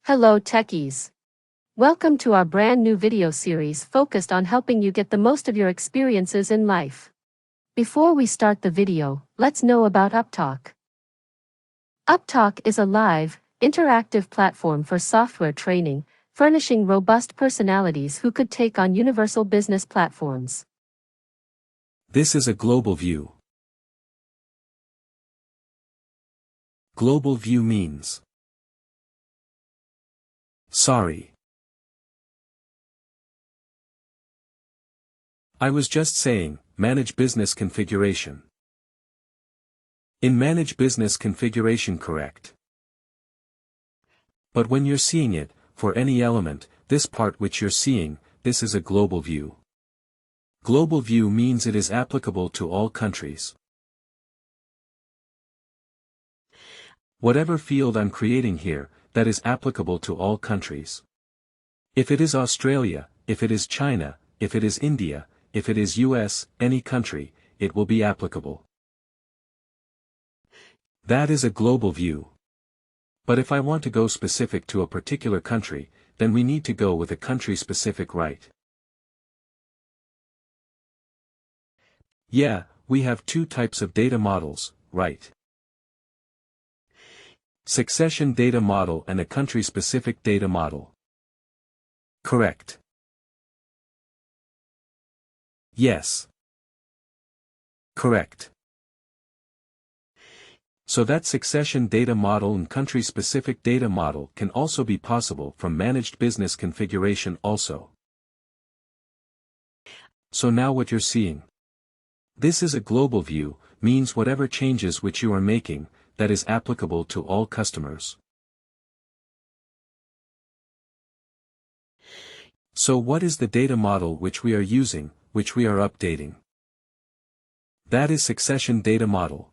Hello techies! Welcome to our brand new video series focused on helping you get the most of your experiences in life. Before we start the video, let's know about Upptalk. Upptalk is a live, interactive platform for software training, furnishing robust personalities who could take on universal business platforms. This is a global view. Global view means sorry. I was just saying, manage business configuration. In manage business configuration correct. But when you're seeing it, for any element, this part which you're seeing, this is a global view. Global view means it is applicable to all countries. Whatever field I'm creating here, that is applicable to all countries. If it is Australia, if it is China, if it is India, if it is US, any country, it will be applicable. That is a global view. But if I want to go specific to a particular country, then we need to go with a country-specific right. Yeah, we have two types of data models, right? Succession data model and a country-specific data model. Correct. Yes. Correct. So that succession data model and country-specific data model can also be possible from managed business configuration also. So now what you're seeing. This is a global view, means whatever changes which you are making, that is applicable to all customers. So what is the data model which we are using, which we are updating? That is succession data model.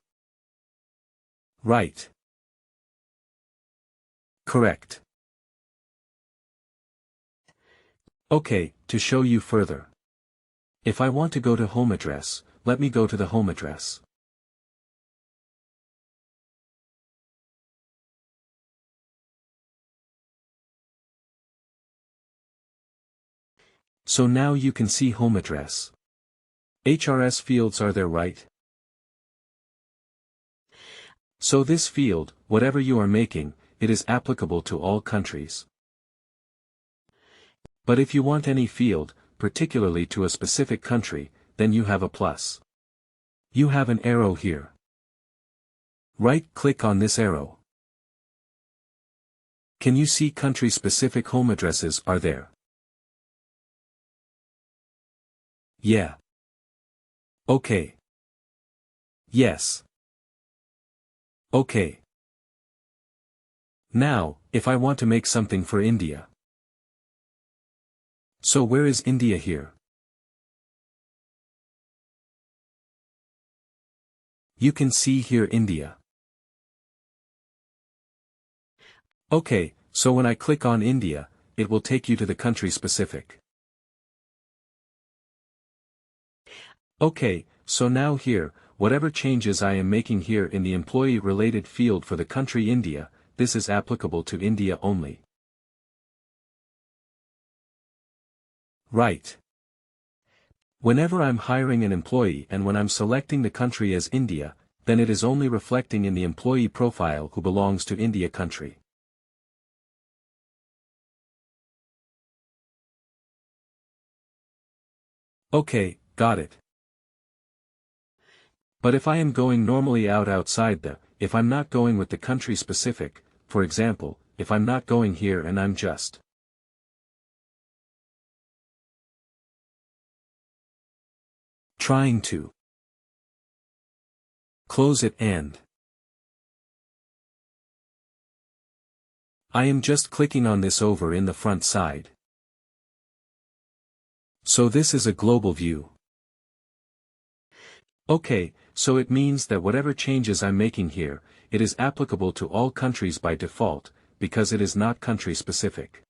Right. Correct. Okay, to show you further. If I want to go to home address, let me go to the home address. So now you can see home address. HRIS fields are there, right? So this field, whatever you are making, it is applicable to all countries. But if you want any field, particularly to a specific country, then you have a plus. You have an arrow here. Right-click on this arrow. Can you see country-specific home addresses are there? Yeah. Okay. Yes. Okay. Now, if I want to make something for India. So where is India here? You can see here India. Okay, so when I click on India, it will take you to the country specific. Okay, so now here, whatever changes I am making here in the employee-related field for the country India, this is applicable to India only. Right. Whenever I'm hiring an employee and when I'm selecting the country as India, then it is only reflecting in the employee profile who belongs to India country. Okay, got it. But if I am going normally outside if I'm not going with the country specific, for example, if I'm not going here and I'm just trying to close it and I am just clicking on this over in the front side. So this is a global view. Okay, so it means that whatever changes I'm making here, it is applicable to all countries by default, because it is not country specific.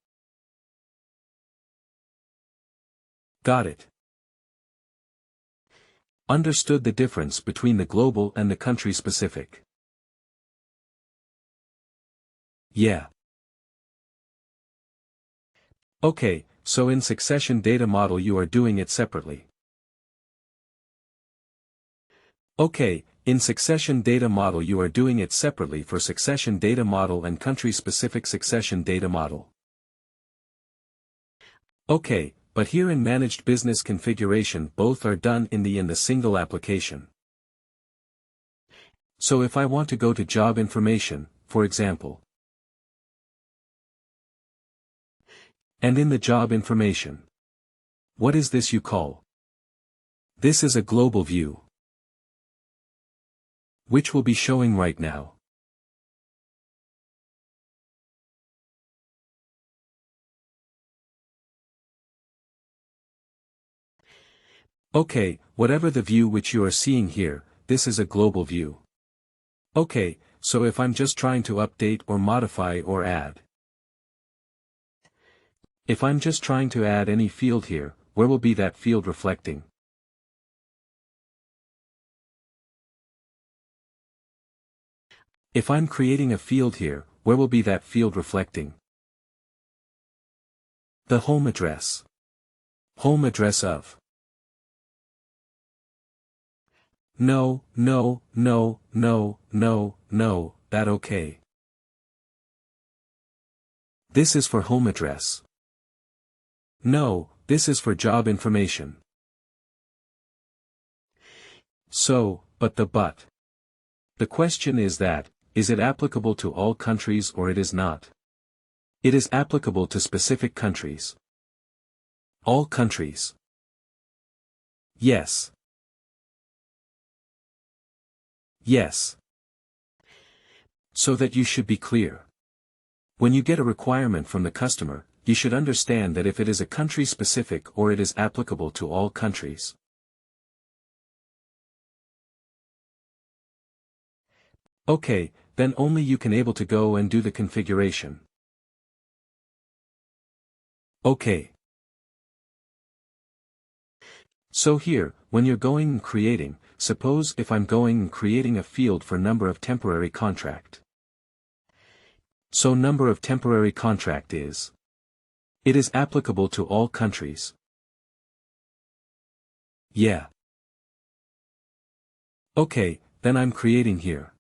Got it. Understood the difference between the global and the country specific. Yeah. Okay, so in succession data model you are doing it separately. Okay, in succession data model you are doing it separately for succession data model and country-specific succession data model. Okay, but here in managed business configuration both are done in the single application. So if I want to go to job information, for example, and in the job information, what is this you call? This is a global view, which will be showing right now. Okay, whatever the view which you are seeing here, this is a global view. Okay, so if I'm just trying to update or modify or add. If I'm just trying to add any field here, where will be that field reflecting? If I'm creating a field here, where will be that field reflecting? The home address. Home address of. No, no, no, no, no, no, that okay. This is for home address. No, this is for job information. So, but. The question is that, is it applicable to all countries or it is not? It is applicable to specific countries. All countries. Yes. Yes. So that you should be clear. When you get a requirement from the customer, you should understand that if it is a country-specific or it is applicable to all countries. Okay, then only you can able to go and do the configuration. Okay. So here, when you're going and creating, suppose if I'm going and creating a field for number of temporary contract. So number of temporary contract is. It is applicable to all countries. Yeah. Okay, then I'm creating here.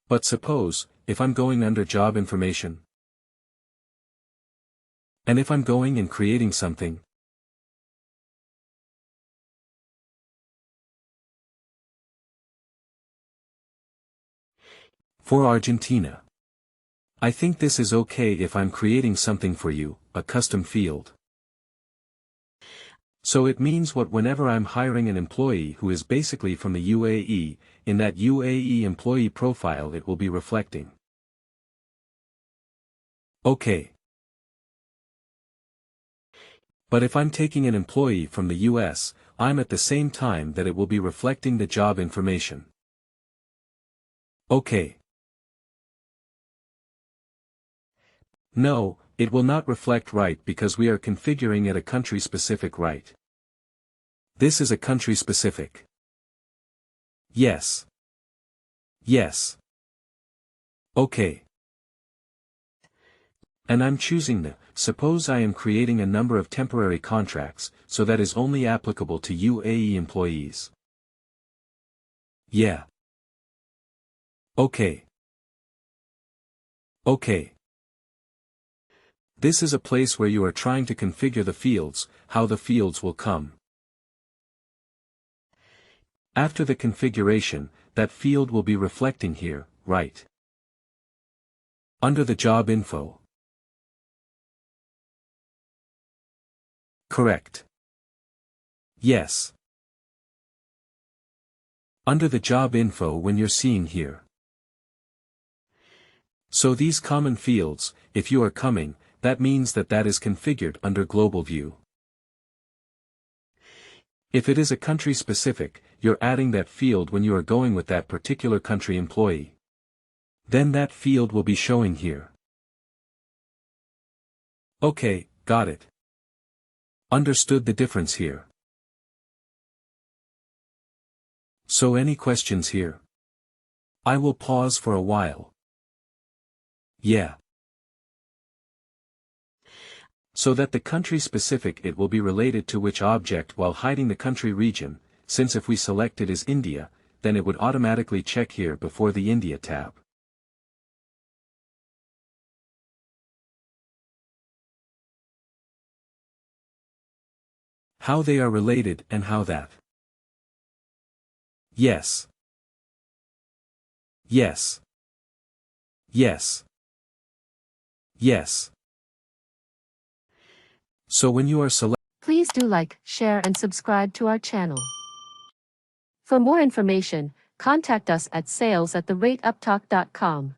But suppose, if I'm going under job information. And if I'm going and creating something. For Argentina. I think this is okay if I'm creating something for you, a custom field. So it means what whenever I'm hiring an employee who is basically from the UAE, in that UAE employee profile it will be reflecting. Okay. But if I'm taking an employee from the US, I'm at the same time that it will be reflecting the job information. Okay. No, it will not reflect right because we are configuring it a country-specific right. This is a country-specific. Yes. Yes. Okay. And I'm choosing the, suppose I am creating a number of temporary contracts, so that is only applicable to UAE employees. Yeah. Okay. Okay. This is a place where you are trying to configure the fields, how the fields will come. After the configuration, that field will be reflecting here, right? Under the job info. Correct. Yes. Under the job info when you're seeing here. So these common fields, if you are coming, that means that that is configured under global view. If it is a country specific, you're adding that field when you are going with that particular country employee. Then that field will be showing here. Okay, got it. Understood the difference here. So any questions here? I will pause for a while. Yeah. So that the country specific it will be related to which object while hiding the country region, since if we select it as India, then it would automatically check here before the India tab. How they are related and how that. Yes. Yes. Yes. Yes. So when you are please do like, share and subscribe to our channel. For more information, contact us at sales@uptalk.com.